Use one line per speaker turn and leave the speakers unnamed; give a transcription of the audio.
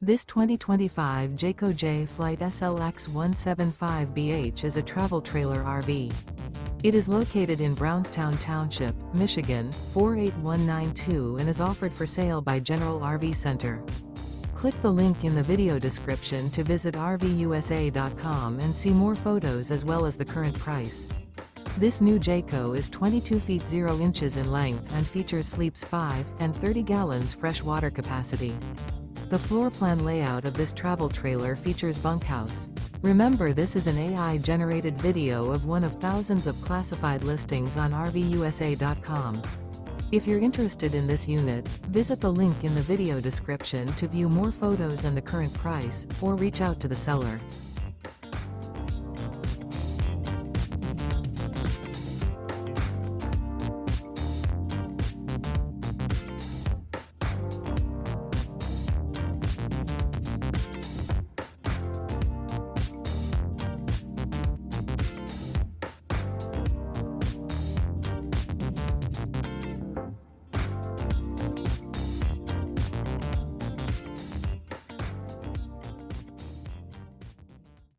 This 2025 Jayco Jay Flight SLX 175BH is a travel trailer RV. It is located in Brownstown Township, Michigan, 48192 and is offered for sale by General RV Center. Click the link in the video description to visit RVUSA.com and see more photos as well as the current price. This new Jayco is 22 feet 0 inches in length and features sleeps 5 and 30 gallons fresh water capacity. The floor plan layout of this travel trailer features bunkhouse. Remember, this is an AI-generated video of one of thousands of classified listings on RVUSA.com. If you're interested in this unit, visit the link in the video description to view more photos and the current price, or reach out to the seller.